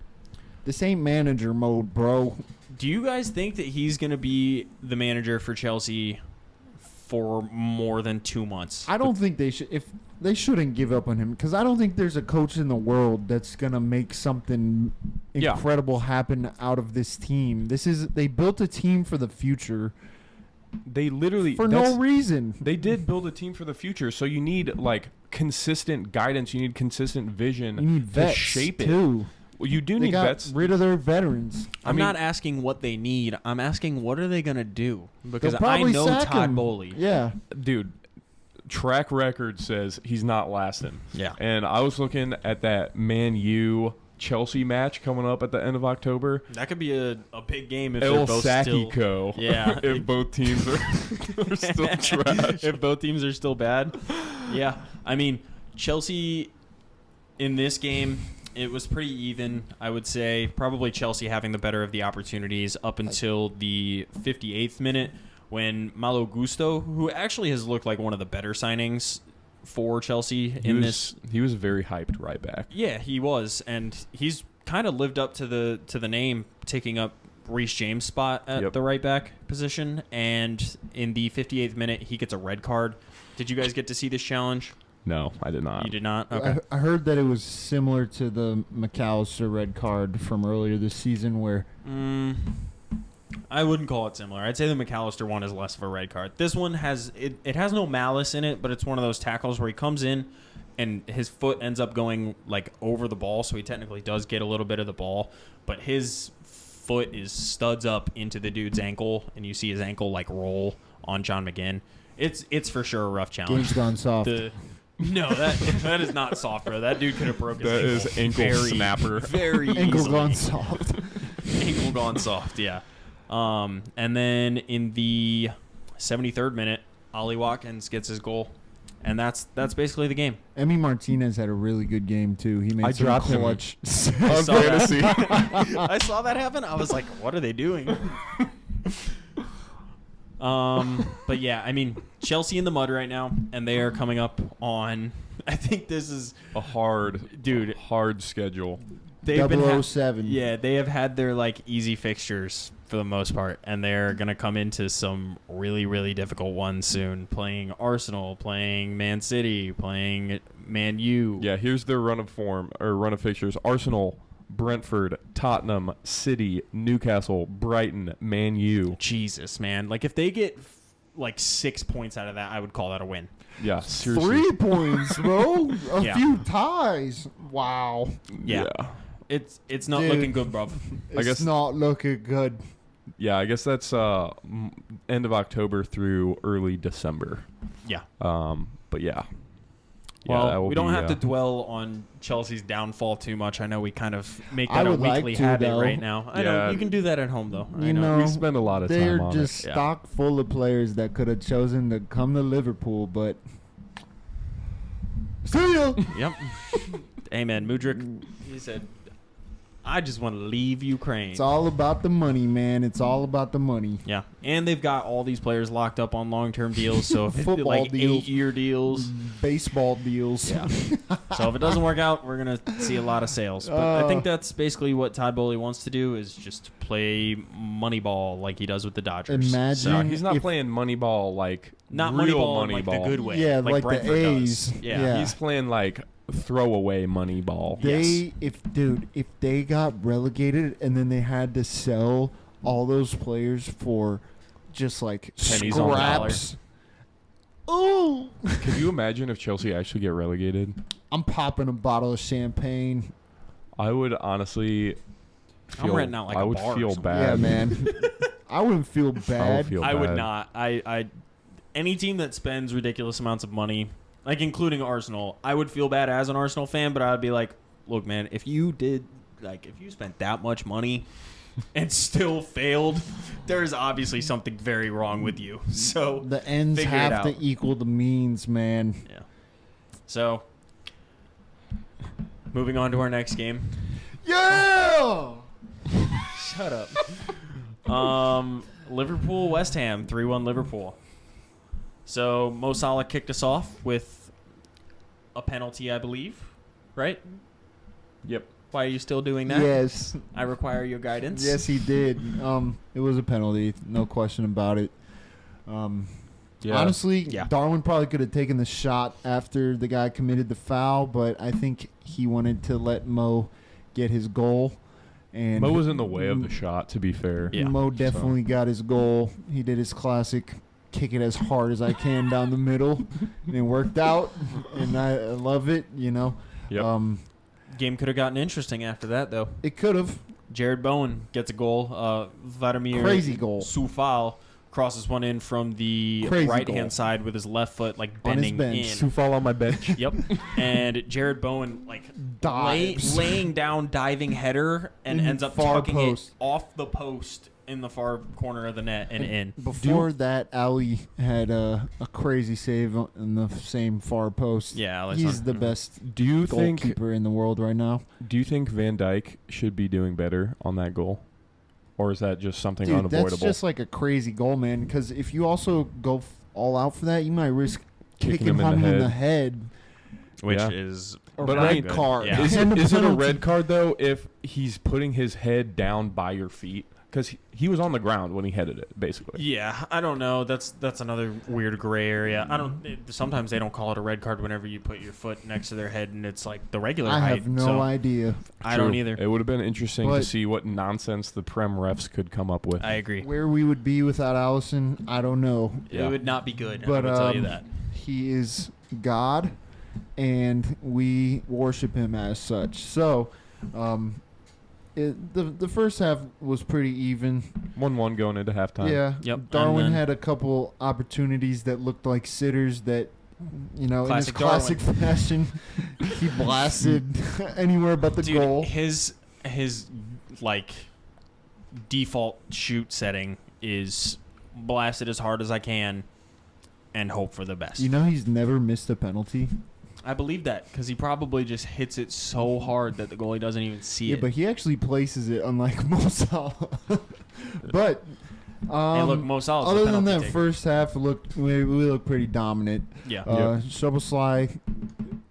This ain't manager mode, bro. Do you guys think that he's going to be the manager for Chelsea for more than 2 months? I don't think they should. If they shouldn't give up on him, because I don't think there's a coach in the world that's gonna make something incredible happen out of this team. They built a team for the future. They literally for no reason. They did build a team for the future, so you need like consistent guidance. You need consistent vision. You need vets to shape it. too. Well, you do They need got vets. rid of their veterans. I'm not asking what they need. I'm asking what are they going to do? Because They'll I probably know sack Todd him. Bowley. Yeah. Dude, track record says he's not lasting. Yeah. And I was looking at that Man U Chelsea match coming up at the end of October. That could be a big game if El they're both still... Sakico. Yeah. If both teams are still trash. If both teams are still bad. Yeah. I mean, Chelsea in this game, it was pretty even, I would say. Probably Chelsea having the better of the opportunities up until the 58th minute when Malo Gusto, who actually has looked like one of the better signings for Chelsea He was very hyped right back. Yeah, he was, and he's kind of lived up to the name, taking up Reece James' spot at the right back position. And in the 58th minute, he gets a red card. Did you guys get to see this challenge? No, I did not. You did not? Okay. I heard that it was similar to the McAllister red card from earlier this season where... I wouldn't call it similar. I'd say the McAllister one is less of a red card. This one has it has no malice in it, but it's one of those tackles where he comes in and his foot ends up going like over the ball, so he technically does get a little bit of the ball, but his foot is studs up into the dude's ankle, and you see his ankle like roll on John McGinn. It's for sure a rough challenge. Game's gone soft. No, that is not soft, bro. That dude could have broken his ankle. That is ankle snapper. Very ankle easily. gone soft. Ankle gone soft, yeah. And then in the 73rd minute, Ollie Watkins gets his goal, and that's basically the game. Emi Martinez had a really good game too. He made some dropped him clutch. on fantasy. I saw that happen. I was like, what are they doing? But yeah, I mean, Chelsea in the mud right now, and they are coming up on. I think this is A hard schedule. they've been 007. yeah, they have had their like easy fixtures for the most part, and they're gonna come into some really, really difficult ones soon. Playing Arsenal, playing Man City, playing Man U. Yeah, here's their run of fixtures: Arsenal, Brentford, Tottenham, City, Newcastle, Brighton, Man U. Jesus, man! Like if they get like 6 points out of that, I would call that a win. Yeah, seriously. 3 points, bro. A Yeah. few ties. Wow. Yeah, it's not Dude. looking good, bro. It's guess- not looking good. Yeah, I guess that's end of October through early December. Yeah. But yeah. Well, that will we don't be, have to dwell on Chelsea's downfall too much. I know we kind of make I that a would like weekly to, habit though. right now. I know Yeah. you can do that at home though. I You know. know, we spend a lot of time they're on just it. Yeah. stock full of players that could have chosen to come to Liverpool, but see ya. Yep. Hey man, Mudryk, he said, "I just want to leave Ukraine." It's all about the money, man. It's all about the money. Yeah, and they've got all these players locked up on long-term deals, so if Football like deals. 8-year deals. Baseball deals. Yeah. So if it doesn't work out, we're gonna see a lot of sales. But I think that's basically what Todd Bowley wants to do is just play money ball like he does with the Dodgers. Imagine No, he's not if- playing Moneyball like Not real Moneyball in, Moneyball. like the good way. Yeah, like the Brentford A's. does. Yeah. He's playing like throwaway Moneyball. They if they got relegated and then they had to sell all those players for just like Pennies on the dollar. scraps. Ooh, Could you imagine if Chelsea actually get relegated? I'm popping a bottle of champagne. I would honestly feel, renting out, like, I a would bar or feel something. bad. Yeah, man. I wouldn't feel bad. feel I would bad. not. I any team that spends ridiculous amounts of money, like including Arsenal, I would feel bad as an Arsenal fan, but I'd be like, look, man, if you spent that much money and still failed, there's obviously something very wrong with you. So The ends figure it have out. to equal the means, man. yeah. So moving on to our next game. Yeah. Shut up. Liverpool, West Ham, 3-1 Liverpool. So Mo Salah kicked us off with a penalty, I believe, right? Yep. Why are you still doing that? Yes. I require your guidance. Yes, he did. It was a penalty, no question about it. Yeah. Honestly, Yeah. Darwin probably could have taken the shot after the guy committed the foul, but I think he wanted to let Mo get his goal. And Mo was in the way of the shot, to be fair. Yeah. Mo definitely got his goal. He did his classic kick it as hard as I can down the middle, and it worked out, and I love it, you know. Yep. Game could have gotten interesting after that, though. It could have. Jared Bowen gets a goal. Vladimir Crazy goal. Soufal crosses one in from the Crazy right-hand goal. side with his left foot, like On his bending bench. in. Fall on my bench. Yep. And Jared Bowen Dives. laying down diving header and In ends up far chucking post. it off the post in the far corner of the net and in. Before that, Ali had a crazy save in the same far post. Yeah, He's the best Do you think goalkeeper in the world right now. Van Dijk should be doing better on that goal? Or is that just something Dude, unavoidable? that's just like a crazy goal, man. Because if you also go all out for that, you might risk kicking him in the head. Which Yeah. is A But red I mean, card. yeah. Is And it a penalty. red card, though, if he's putting his head down by your feet? Because he was on the ground when he headed it, basically. Yeah, I don't know. That's another weird gray area. Sometimes they don't call it a red card whenever you put your foot next to their head and it's like the regular I height. have no so idea. I don't True. either. It would have been interesting But- to see what nonsense the Prem refs could come up with. I agree. Where we would be without Allison, I don't know. It would not be good. But I will tell you that. he is God, and we worship him as such. So, the first half was pretty even. 1-1 going into halftime. Yeah. Yep, and Darwin then- had a couple opportunities that looked like sitters that, you know, Classic in his classic fashion, he blasted anywhere but the Dude, goal. his like default shoot setting is blast it as hard as I can and hope for the best. You know, he's never missed a penalty. I believe that because he probably just hits it so hard that the goalie doesn't even see Yeah, it. but he actually places it, unlike Mo Salah. But They look most solid. Other than that first half, we looked pretty dominant. Yeah. Szoboszlai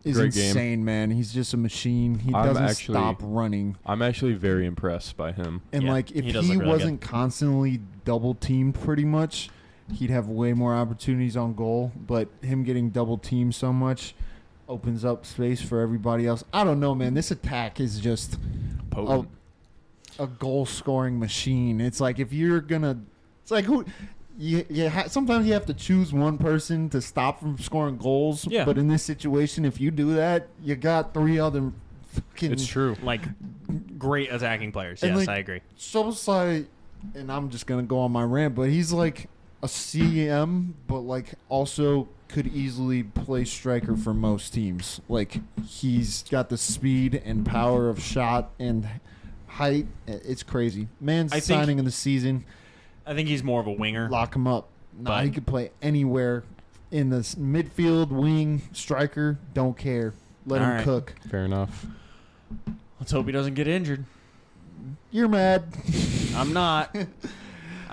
is Great insane, game. man. He's just a machine. He I'm doesn't actually- stop running. I'm actually very impressed by him. And Yeah, like, if he does he look really wasn't constantly double teamed, pretty much, he'd have way more opportunities on goal. But him getting double teamed so much opens up space for everybody else. I don't know, man. This attack is just Potent. a goal scoring machine. It's like if you're gonna, it's like who. Sometimes you have to choose one person to stop from scoring goals. Yeah. But in this situation, if you do that, you got 3 other fucking. It's true. Like, great attacking players. And, Yes, like, I agree. Szoboszlai, and I'm just gonna go on my rant, but he's like a CM, but like also could easily play striker for most teams. Like, he's got the speed and power of shot and height. It's crazy. Man's I think- signing in the season. I think he's more of a winger. Lock him up. Nah, But- he could play anywhere in the midfield, wing, striker. Don't care. Let All him right. cook. Fair enough. Let's hope he doesn't get injured. You're mad. I'm not.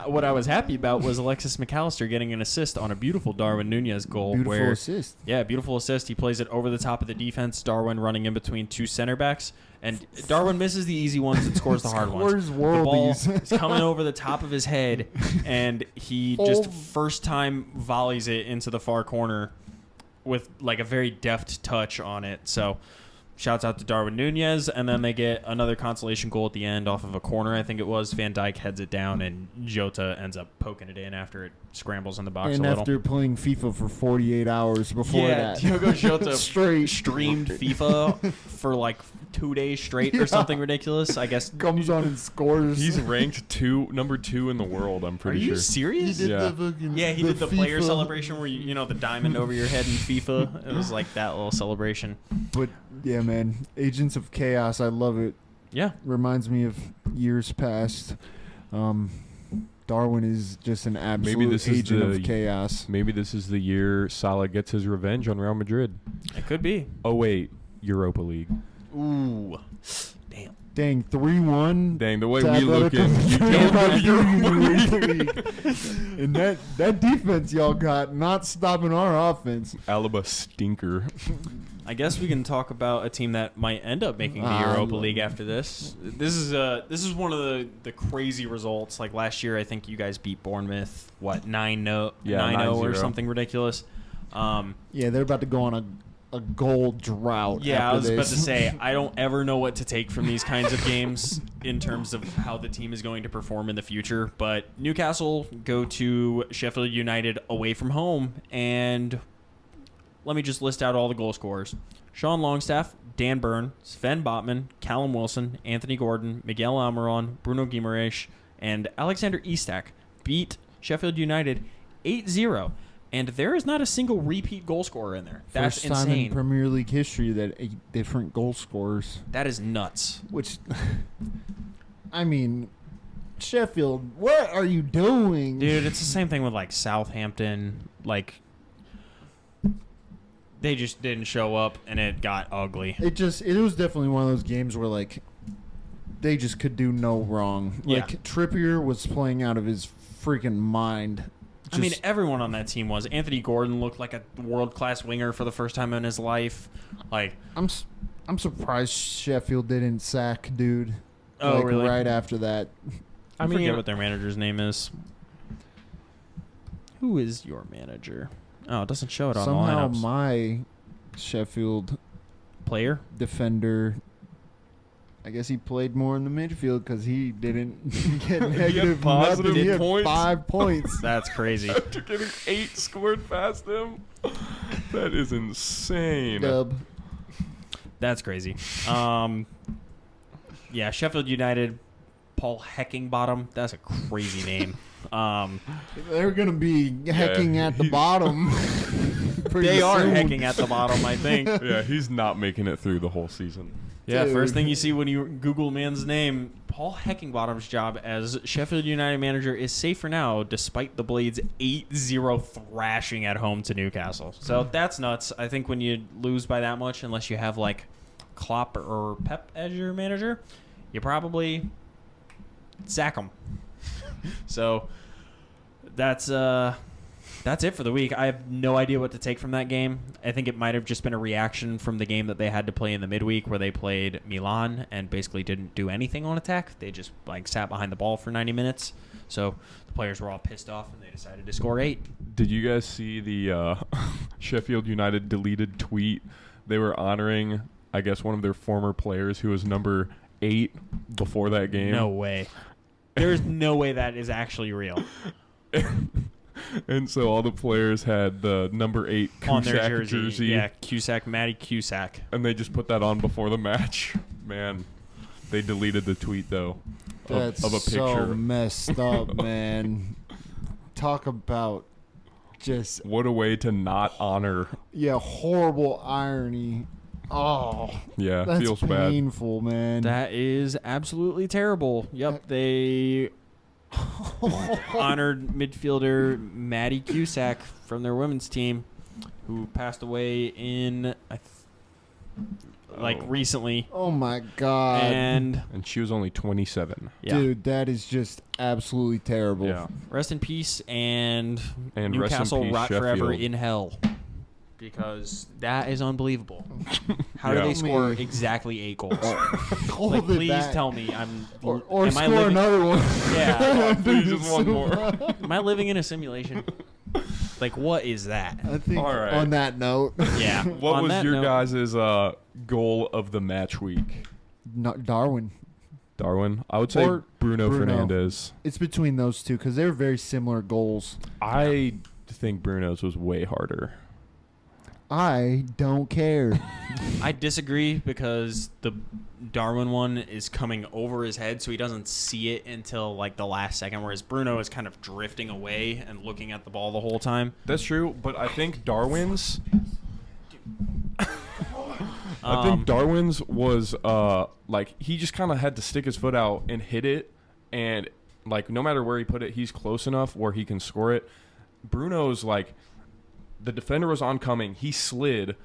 What I was happy about was Alexis McAllister getting an assist on a beautiful Darwin Nunez goal. Beautiful where, assist. Yeah, beautiful assist. He plays it over the top of the defense. Darwin running in between 2 center backs. And Darwin misses the easy ones and scores the hard ones. Scores The ball worldies. is coming over the top of his head, and he just first time volleys it into the far corner with like a very deft touch on it. So shouts out to Darwin Nunez, and then they get another consolation goal at the end off of a corner, I think it was. Van Dijk heads it down, and Jota ends up poking it in after it scrambles in the box And a little. after playing FIFA for 48 hours before Yeah, that. Diogo Jota Straight. streamed FIFA for like 2 days straight Yeah. or something ridiculous. I guess. Comes on and scores. He's ranked number 2 in the world, I'm Are pretty you sure. He serious? did Yeah. the fucking, Yeah, he did the player FIFA. celebration where you know the diamond over your head in FIFA. It was like that little celebration. But yeah, man, Agents of Chaos, I love it. Yeah, Reminds me of years past. Darwin is just an absolute this is agent the- of chaos. Maybe this is the year Salah gets his revenge on Real Madrid. it could be. Oh wait, Europa League. Ooh, damn. Dang, 3-1. Dang, the way to we looking, Atletico you Madrid. And that defense y'all got not stopping our offense. Alaba stinker. I guess we can talk about a team that might end up making the Europa League after this. This is one of the crazy results. Like last year, I think you guys beat Bournemouth 9-0, Yeah, 9-0 or 9-0. something ridiculous. Yeah, they're about to go on a goal drought. Yeah, I after was about this. to say, I don't ever know what to take from these kinds of games in terms of how the team is going to perform in the future. But Newcastle go to Sheffield United away from home, and let me just list out all the goal scorers. Sean Longstaff, Dan Byrne, Sven Botman, Callum Wilson, Anthony Gordon, Miguel Almiron, Bruno Guimaraes, and Alexander Isak beat Sheffield United 8-0. And there is not a single repeat goal scorer in there. That's First time in insane. Premier League history that 8 different goal scorers. That is nuts. Which, I mean, Sheffield, what are you doing? Dude, it's the same thing with like Southampton. Like, they just didn't show up and it got ugly. It was definitely one of those games where, like, they just could do no wrong. Yeah. Like, Trippier was playing out of his freaking mind. I mean, everyone on that team was. Anthony Gordon looked like a world-class winger for the first time in his life. Like, I'm surprised Sheffield didn't sack dude. Oh, like, really? Right after that. I forget what their manager's name is. Who is your manager? Oh, it doesn't show it on Somehow the lineups. my Sheffield Player? defender, I guess he played more in the midfield because he didn't get negative positive nothing. He had points? 5 points. That's crazy. After getting 8 scored past him. That is insane. Dub. That's crazy. Yeah, Sheffield United, Paul Heckingbottom. That's a crazy name. They're going to be hecking at the bottom. pretty They are soon. hecking at the bottom, I think. Yeah, he's not making it through the whole season. Yeah, Dude. first thing you see when you Google man's name, Paul Heckingbottom's job as Sheffield United manager is safe for now, despite the Blades 8-0 thrashing at home to Newcastle. So that's nuts. I think when you lose by that much, unless you have like Klopp or Pep as your manager, you probably sack them. So that's it for the week. I have no idea what to take from that game. I think it might have just been a reaction from the game that they had to play in the midweek where they played Milan and basically didn't do anything on attack. They just sat behind the ball for 90 minutes. So the players were all pissed off and they decided to score 8. Did you guys see the Sheffield United deleted tweet? They were honoring, I guess, one of their former players who was number 8 before that game. No way. There's no way that is actually real. And so all the players had the number 8 Cusack on their jersey. Yeah, Cusack. Matty Cusack. And they just put that on before the match. Man, they deleted the tweet, though, That's of a picture. so messed up, man. Talk about just... What a way to not honor. Yeah, horrible irony. Oh, Yeah, that's feels bad. painful, man. That is absolutely terrible. Yep, they honored midfielder Matty Cusack from their women's team, who passed away in recently. Oh my god. And she was only 27. yeah, dude, that is just absolutely terrible. Yeah. rest in peace, and And Newcastle rest in peace, rot forever Sheffield. in hell, because that is unbelievable. How Yeah. do they score exactly 8 goals? Hold it Please back. tell me I'm Or am I score living, another one. Yeah. Please, just one more. Am I living in a simulation? What is that? I think All right. on that note, Yeah. What On was that your note, guys' goal of the match week? Darwin. Darwin? I would say Or Bruno Bruno. Fernandes. It's between those two because they're very similar goals. I think Bruno's was way harder. I don't care. I disagree because the Darwin one is coming over his head, so he doesn't see it until the last second, whereas Bruno is kind of drifting away and looking at the ball the whole time. That's true, but I think Darwin's... I think Darwin's was, he just kind of had to stick his foot out and hit it, and, no matter where he put it, he's close enough where he can score it. Bruno's, the defender was oncoming. He slid.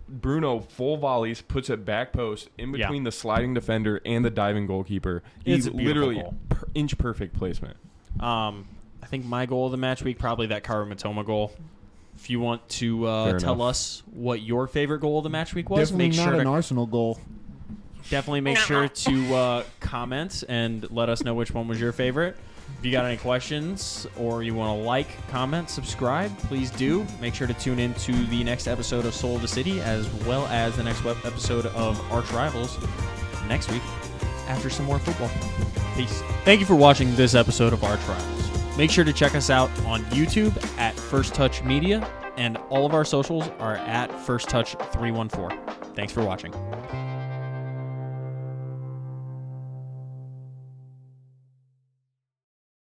Bruno full volleys, puts it back post in between the sliding defender and the diving goalkeeper. It's a beautiful literally goal. inch perfect placement. I think my goal of the match week, probably that Kara Matoma goal. If you want to tell enough. us what your favorite goal of the match week was, Definitely make not sure an to Arsenal goal. definitely make sure to comment and let us know which one was your favorite. If you got any questions or you want to comment, subscribe, please do. Make sure to tune in to the next episode of Soul of the City, as well as the next episode of Arch Rivals next week after some more football. Peace. Thank you for watching this episode of Arch Rivals. Make sure to check us out on YouTube at First Touch Media, and all of our socials are at First Touch 314. Thanks for watching.